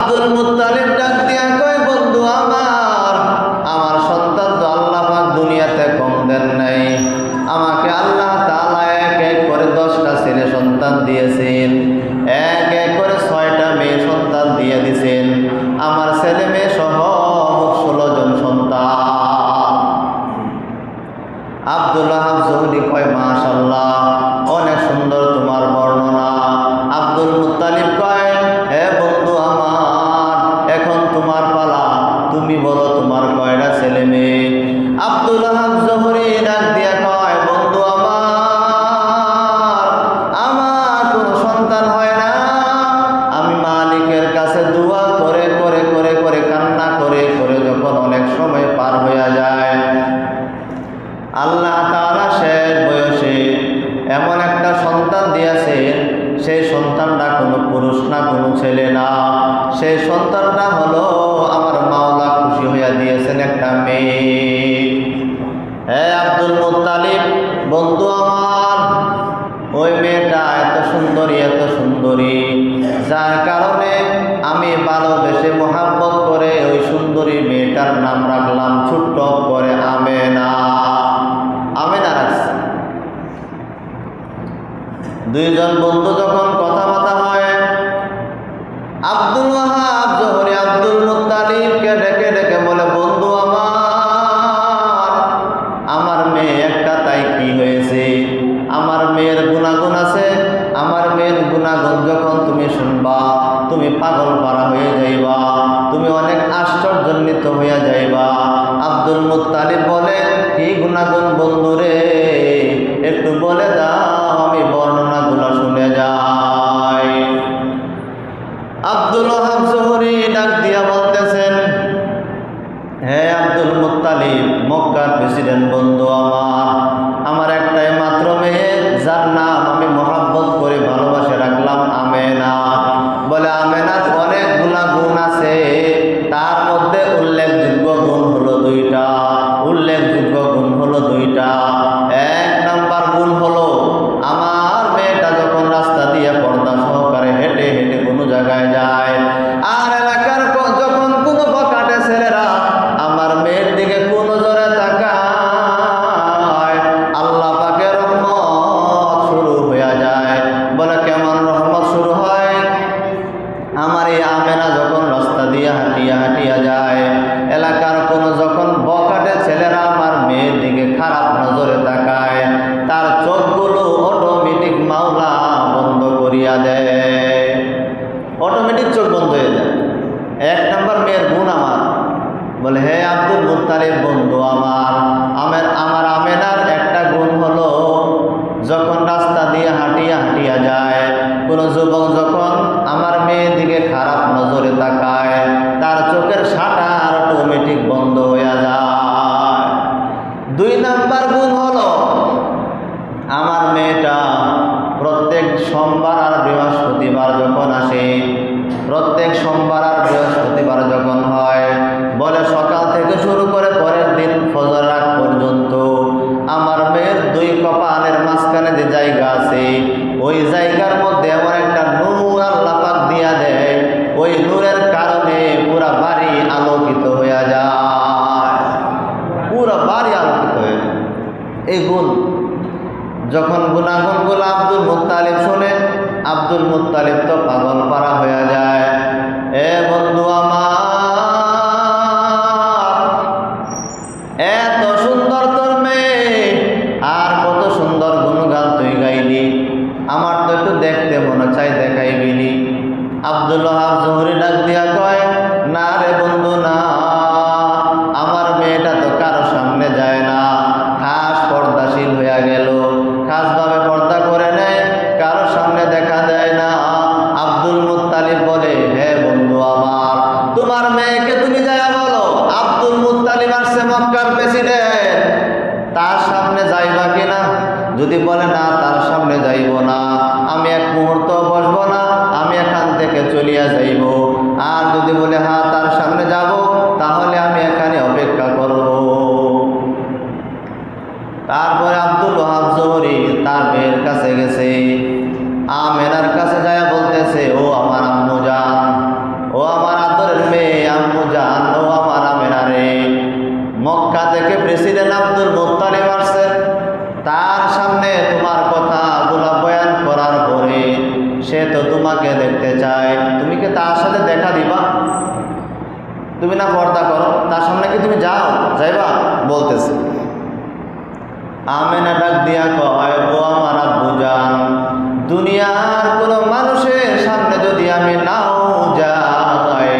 Abdul Muttalib ডাক দিয়া কয়, বন্ধু আমার সন্তান তো আল্লাহ পাক দুনিয়াতে কম দেন নাই। আমাকে আল্লাহ তাআলা এক এক করে 10টা ছেলে সন্তান দিয়েছেন, এক এক করে 6টা মেয়ে সন্তান দিয়ে দিয়েছেন। আমার ছেলে মেয়ে সহ 16 জন সন্তান। আব্দুল ওয়াহাব জহুরি কয়, মাশাআল্লাহ, অনেক সুন্দর তোমার বর্ণনা। আব্দুল মুত্তালিব কয়, হে বন্ধু আমার, এখন তোমার পালা, তুমি বলো তোমার কয়টা ছেলে মেয়ে। আব্দুল ওয়াহাব জহুরি ডাক দিয়া কয়, বন্ধু আমার কোনো সন্তান হয় না। আমি মালিকের কাছে দোয়া করে করে করে করে কান্না করে করে যখন অনেক সময় পার হয়ে যায়, আল্লাহ তাআলা শেষ বয়সে এমন একটা সন্তান দিয়েছেন, সেই সন্তানটা কোনো পুরুষ না, কোনো ছেলে না, সেই সন্তানটা হলো আমার মাওলা খুশি হইয়া দিয়েছেন একটা মেয়ে। হে আব্দুল মুত্তালিব, বন্ধু আমার, ওই মেয়েটা এত সুন্দরী, যার কারণে আমি ভালোবেসে মোহাব্বত করে ওই সুন্দরী মেয়েটার নাম রাখলাম ছোট্ট করে আমেনা। আমেনা রাখছি। দুইজন বন্ধু যখন কথাবার্তা হয়, আব্দুল ওয়াহাব জহুরি আব্দুল মুত্তালিবকে ডেকে ডেকে বলে, বন্ধু আমার মেয়ে একটা, তাই কি হয়েছে? আমার মেয়ের গুণাগুণ আছে, আমার মেয়ের গুণাগুণ যখন তুমি শুনবা তুমি পাগল পারা হয়ে যাইবা, তুমি অনেক আশ্চর্যান্বিত হইয়া যাইবা। আব্দুল মুত্তালিব বলে, কি গুণাগুণ বন্ধুরে, একটু বলে দাও, আমি বর্ণনাগুলো শুনে যাই। আব্দুল ওয়াহাব জহুরি ডাক দিয়া বলতেছেন, হে আব্দুল মুত্তালিব, মক্কার প্রেসিডেন্ট বন্ধু আমার একটাই মাত্র মেয়ে, যার নাম আমি মোহাব্বত করে ভালোবাসে রাখলাম আমেনা। বলে আমেনার অনেকগুলা গুণ আছে, তার মধ্যে উল্লেখযোগ্য গুণ হলো দুইটা। এক নাম্বার গুণ হলো, আমার মেয়েটা যখন রাস্তা দিয়ে পর্দা সহকারে হেঁটে হেঁটে কোনো জায়গায় যায়, আর এলাকার যখন কোনো বকাটে ছেলেরা আমার মেয়ের দিকে কোনো জোরে তাকায়, আল্লাহ পাকের রহমত শুরু হয়ে যায়। বলে কেমন রহমত শুরু হয়? আমার এই আমেনা যখন রাস্তা দিয়ে হাঁটিয়া যায়, এলাকার কোনো যখন বকাটে ছেলেরা আমার মেয়ের দিকে খারাপ নজরে তাকায়, তার চোখগুলো অটোমেটিক মাওলা বন্ধ করিয়া দেয়, অটোমেটিক চোখ বন্ধ হয়ে যায়। এক নাম্বার মেয়ের গুণ আমার। বলে, হে আব্দুল মুত্তালিব বন্ধু আমার আমেনার একটা গুণ হলো, যখন রাস্তা দিয়ে হাঁটিয়া যায়, কোনো যুবক যখন আমার মেয়ের দিকে খারাপ নজরে তাকায়, তার চোখের শাটার অটোমেটিক বন্ধ হয়ে যায়। 2 নাম্বার গুণ হলো, আমার মেয়েটা প্রত্যেক সোমবার আর বৃহস্পতিবার যখন আসে, প্রত্যেক সোমবার আর বৃহস্পতিবার যখন হয়, বলে সকাল থেকে শুরু করে পরের দিন ফজর রাত পর্যন্ত আমার মেয়ের 2 কপালের মাঝখানে যে জায়গা আছে, ওই জায়গার মধ্যে এমন একটা নূর আল্লাহ পাক দিয়া দেয়, ওই নূরের কারণে পুরা বাড়ি আলোকিত হয়ে যায়, পুরা বাড়ি আলোকিত হয়ে যায়। এই গুণ যখন গুণাগুণগুলো আব্দুল মুত্তালিব শোনে, আব্দুল মুত্তালিব তো পাগল পারা হয়ে যায়। এ বন্ধু আমার, এত সুন্দর তোর মেয়ে, আর কত সুন্দর গুণগান তুই গাইলি, আমার তো একটু দেখতে মনে চাই, দেখাইবিনি। আব্দুল ওয়াহাব জহুরি ডাক দিয়া কয়, না রে বন্ধু না, আমার মেয়েটা তো কারো সামনে যায় না, খাস পর্দাশীল হইয়া গেল, খাসভাবে পর্দা করে নেয়, কারো সামনে দেখা দেয় না। আব্দুল মুত্তালিব বলে, হে বন্ধু আমার, তোমার মেয়েকে তুমি যাইয়া বলো আব্দুল মুত্তালিব আসছে মক্কার প্রেসিডেন্ট, তার সামনে যাইবা কিনা? যদি বলে না তার সামনে যাইব না, আমি এক মুহূর্ত বসবো না, আমি এখান থেকে চলিয়া যাইব। আর যদি বলে হ্যাঁ তার সামনে যাব, দেখা দিবা? তুমি না পর্দা করো, তার সামনে কি তুমি যাইবা? বলতেছে। আমেনা ডাক দিয়া কয়, ও আমার আব্বুজান, দুনিয়ার কোনো মানুষের সামনে যদি আমি নাও যাই,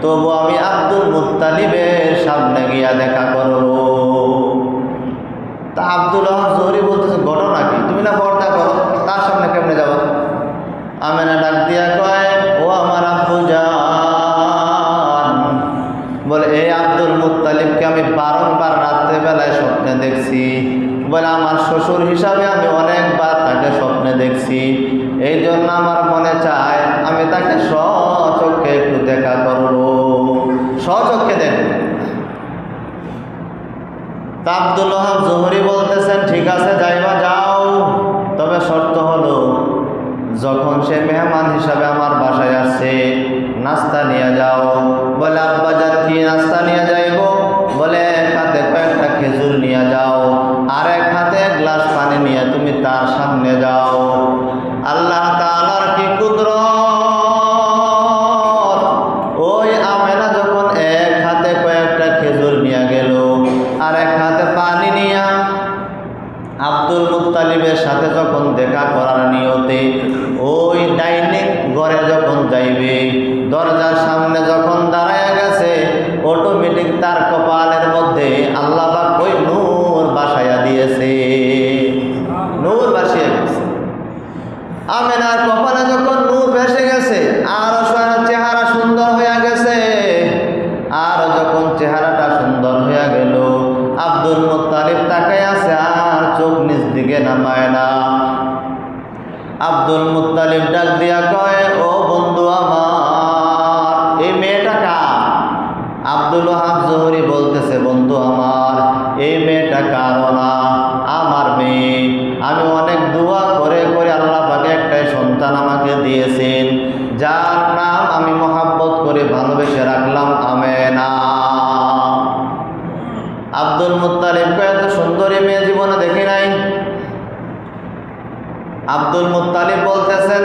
তবু আমি আব্দুল মুত্তালিবের সামনে গিয়া দেখা করব। তা আব্দুল ওহাব জোহরি বলতেছে, ঘটনা কি? তুমি না পর্দা করো, তার সামনে কেমনে যাবো? আমেনা ডাক দিয়া কয়, ও আমার আব্বুজান, বলে এই আব্দুল মুত্তালিবকে আমি বারংবার রাত্রেবেলায় স্বপ্নে দেখছি। বলে আমার শ্বশুর হিসাবে আমি অনেকবার তাকে স্বপ্নে দেখছি, এই জন্য আমার মনে চায় আমি তাকে স্বচক্ষে একটু দেখা করব, স্বচক্ষে দেখব। তা আব্দুল ওহাব জোহরি বলতেছেন, ঠিক আছে যাইবা, যাও, তবে শর্ত হলো যখন সে মেহমান হিসাবে আমার বাসায় আসছে নাস্তা নিয়ে যাও। বলে আব্বাজান কি নাস্তা নিয়ে যাইব? বলে এক হাতে কয়েকটা খেজুর নিয়ে যাও, আর এক হাতে এক গ্লাস পানি নিয়ে তুমি তার সামনে যাও। আল্লাহ তাআলার কি কুদরত! ওই আমেনা যখন এক হাতে কয়েকটা খেজুর নিয়ে গেল আর এক হাতে পানি নিয়ে আব্দুল মুত্তালিবের সাথে যখন দেখা করার নিয়তে ওই ডাইনিং ঘরে যখন যাইবে, দরজার সামনে যখন দাঁড়ায় গেছে, অটোমেটিক তার কপালের মধ্যে আল্লাহ পাক ওই নূর বাসায়া দিয়েছে, নূর বাসিয়ে গেছে। আমেনার কপালে যখন নূর ভেসে গেছে, আর চেহারা সুন্দর হয়ে গেছে, আর যখন চেহারাটা সুন্দর হয়ে গেল, আব্দুল মুত্তালিব তাকায় আছে আর চোখ নিচ দিকে নামায় না। আব্দুল মুত্তালিব ডাক দিয়া কয়, ও বন্ধু আমার, এই মেয়েটা কার? আব্দুল ওহাব জোহরি বলতেছে, বন্ধু আমার, এই মেয়েটা কারো না, আমার মেয়ে। আমি অনেক দোয়া করে করে আল্লাহ পাকে একটাই সন্তান আমাকে দিয়েছেন, যার নাম আমি মহাব্বত করে ভালোবেসে রাখলাম আমেনা। আব্দুল মুত্তালিব কয়, এত সুন্দরী মেয়ে জীবনে দেখি নাই। আব্দুল মুত্তালিব বলতেছেন,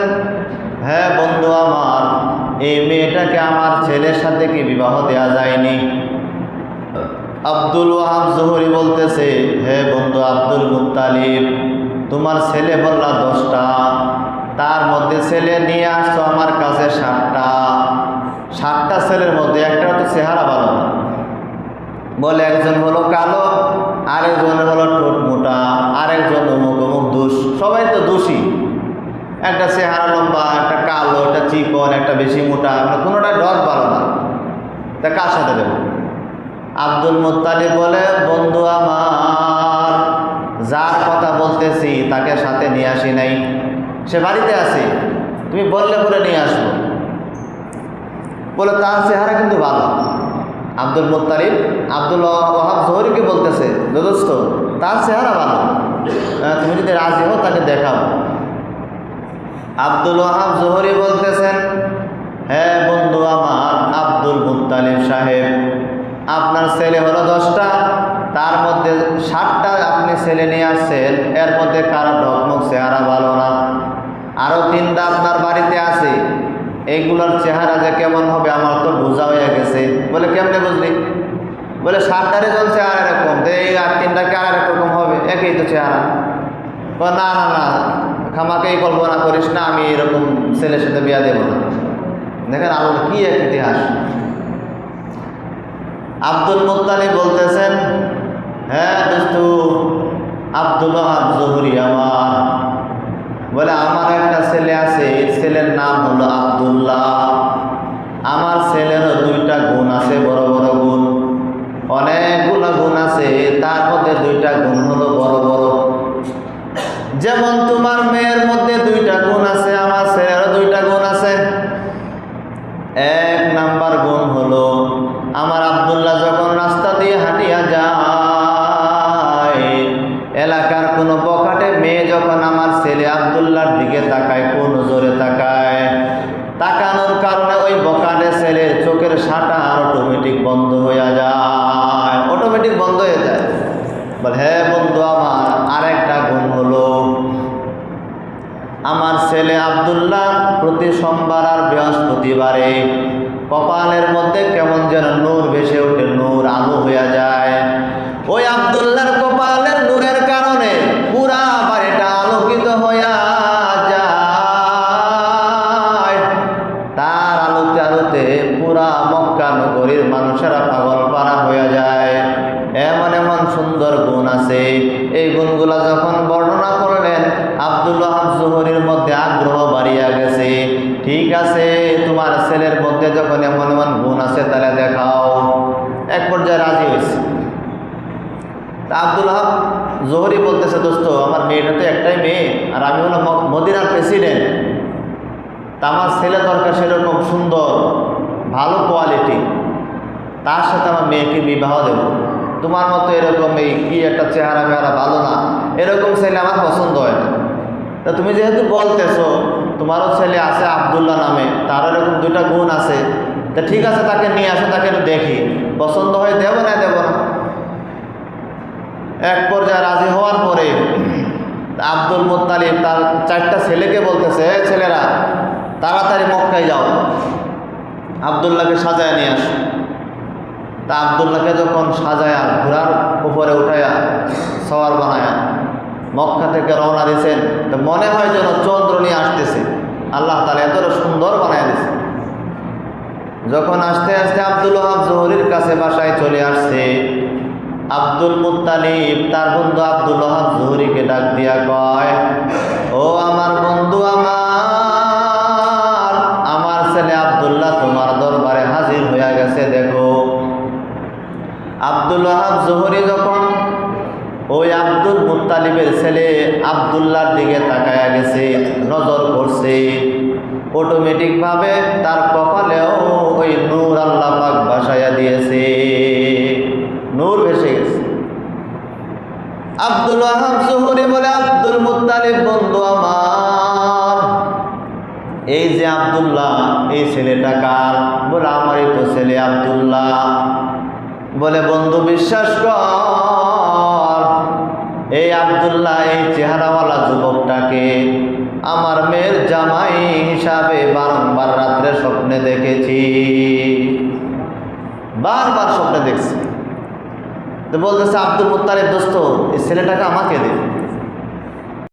হ্যাঁ বন্ধু আমার, এই মেয়েটাকে আমার ছেলের সাথে কি বিবাহ দেওয়া যায়নি? আব্দুল ওহাব জোহরি বলতেছে, হে বন্ধু আব্দুল মুত্তালিব, তোমার ছেলে বললা 10টা, তার মধ্যে ছেলে নিয়ে আসছো আমার কাছে 7টা ছেলের মধ্যে একটা তো চেহারা ভালো না। বলে একজন হলো কালো, আরেকজন হলো ঠোঁট মোটা, আরেকজন অমুক অমুক দোষ, সবাই তো দোষী। একটা চেহারা লম্বা, একটা কালো, একটা চিকন, একটা বেশি মোটা, মানে কোনোটা ডট ভালো না, তা কার সাথে দেব? আব্দুল মুত্তালিব বলে, বন্ধু আমার, যার কথা বলতেছি তাকে সাথে নিয়ে আসি নাই, সে বাড়িতে আছে, তুমি বললে বলে নিয়ে আসবো। বলে তার চেহারা কিন্তু ভালো। আব্দুল মুত্তালিব আব্দুল ওহাব জোহরিকে বলতেছে, দোস্ত তার চেহারা ভালো, তুমি যদি রাজি হো তাকে দেখাও। আব্দুল ওহাব জোহরি বলতেছেন, হ্যাঁ বন্ধু আমার আব্দুল মুত্তালিব সাহেব, আপনার ছেলে হলো 10টা, তার মধ্যে 7টা আপনি ছেলে নিয়ে আসছেন, এর মধ্যে কারো ঢকমক চেহারা ভালো না, আরও 3টা আপনার বাড়িতে আছে, এইগুলোর চেহারা যে কেমন হবে আমার তো বোঝা হয়ে গেছে। বলে কেমনে বুঝলি? বলে 7টারই জন চেহারা এরকম, তো এই আর 3টাকে আর এরকম হবে, একই তো চেহারা। না না না, খামাকেই কল্পনা করিস না, আমি এরকম ছেলের সাথে বিয়া দেব না। দেখেন আল্লাহ কি এক ইতিহাস। আব্দুল মুত্তালিব বলতেছেন, হ্যাঁ দোস্তু আব্দুল ওহাব জোহরি আমার, বলে আমার একটা ছেলে আছে, ছেলের নাম হলো আব্দুল্লাহ। আমার ছেলেরও 2টা গুণ আছে, বড় বড় গুণ, অনেকগুলো গুণ আছে, তার মধ্যে 2টা গুণ হলো বড় বড়। যেমন তোমার মেয়ের মধ্যে 2টা গুণ আছে, আমার ছেলেরও 2টা গুণ আছে। 1 নাম্বার গুণ হলো, আমার আব্দুল্লাহ যখন রাস্তা দিয়ে হাঁটিয়া যায়, এলাকার কোনো বখাটে মেয়ে যখন আমার ছেলে আব্দুল্লাহর দিকে তাকায়, কোন নজরে তাকায়, তাকানোর কারণে ওই বখাটে ছেলের চোখের শাটা অটোমেটিক বন্ধ হয়ে যায়, অটোমেটিক বন্ধ হয়ে যায়। বলে হ্যাঁ বন্ধু আমার, আরেকটা গুণ হলো, আমার ছেলে আব্দুল্লাহ প্রতি সোমবার আর বৃহস্পতিবারে কপালের মধ্যে কেমন যেন নূর ভেসে ওঠে, নূর আলো হয়ে যায়। ওই আব্দুল্লাহর কপালের নূরের কারণে পুরা বাড়িটা আলোকিত হইয়া যায়। তার আলোতে আলোতে পুরা মক্কা নগরীর মানুষেরা পাগল পারা হয়ে যায়। এমন এমন সুন্দর গুণ আছে। এই গুণগুলা যখন বর্ণনা করলেন, আব্দুল ওয়াহাব জোহরীর মধ্যে আগ্রহ বাড়িয়া গেছে। ঠিক আছে, তোমার ছেলের মধ্যে যখন এমন এমন গুণ আছে তাহলে দেখাও। এক পর্যায়ে রাজি হয়েছে। আব্দুল ওয়াহাব জোহরী বলতেছে, দোস্ত, আমার মেয়েটা তো একটাই মেয়ে, আর আমি হলো মদিনার প্রেসিডেন্ট। তা আমার ছেলে দরকার সেরকম সুন্দর, ভালো কোয়ালিটি, তার সাথে আমার মেয়েকে বিবাহ দেব। তোমার মতো এরকম এই কি একটা চেহারা মেহারা ভালো না, এরকম ছেলে আমার পছন্দ হয় না। তা তুমি যেহেতু বলতেছো তোমারও ছেলে আছে আব্দুল্লাহ নামে, তার এরকম দুইটা গুণ আছে, তা ঠিক আছে, তাকে নিয়ে আসো, তাকে একটু দেখি, পছন্দ হয় দেব না দেব না। এক পর্যায়ে রাজি হওয়ার পরে আব্দুল মুত্তালিব তার 4টা ছেলেকে বলতেছে, ছেলেরা তাড়াতাড়ি মক্কায় যাও, আব্দুল্লাহকে সাজায় নিয়ে আসো। তা আব্দুল্লাহকে যখন সাজায়া ঘোড়ার উপরে উঠাইয়া সওয়ার বানায়া মক্কা থেকে রওনা দিয়েছেন, তো মনে হয় যেন চন্দ্র নিয়ে আসতেছে। আল্লাহ তাআলা এত সুন্দর বানায় দিয়েছে। যখন আস্তে আস্তে আব্দুল ওয়াহাব জোহরীর কাছে বাসায় চলে আসছে, আব্দুল মুত্তালিব তার বন্ধু আব্দুল ওয়াহাব জোহরীকে ডাক দিয়া কয়, ও আমার বন্ধু, আমার ছেলে আব্দুল্লাহ তোমার দরবারে হাজির হয়ে গেছে, দেখো। আব্দুল ওয়াহাব জোহরী যখন ওই আব্দুল মুত্তালিবের ছেলে আব্দুল্লাহর দিকে তাকায়া গেছে, নজর করছে, অটোমেটিকভাবে তার কপালেও ওই নূর আল্লাহ পাক ভাসাইয়া দিয়েছে, নূর ভেসে গেছে। আব্দুল ওয়াহাব জোহরী বলে, আব্দুল মুত্তালিব বন্ধু আমার, এই যে আব্দুল্লাহ, এই ছেলেটা কার? বলে আমারই তো ছেলে আব্দুল্লাহ। বলে বন্ধু বিশ্বাস কর, এই আব্দুল্লাহ, এই চেহারাওয়ালা যুবকটাকে আমার মেয়ের জামাই হিসাবে বারংবার রাত্রে স্বপ্নে দেখেছি, বারবার স্বপ্নে দেখছি। তো বলতেছে আব্দুল মুত্তালিব, দোস্ত, এই ছেলেটাকে আমাকে দে।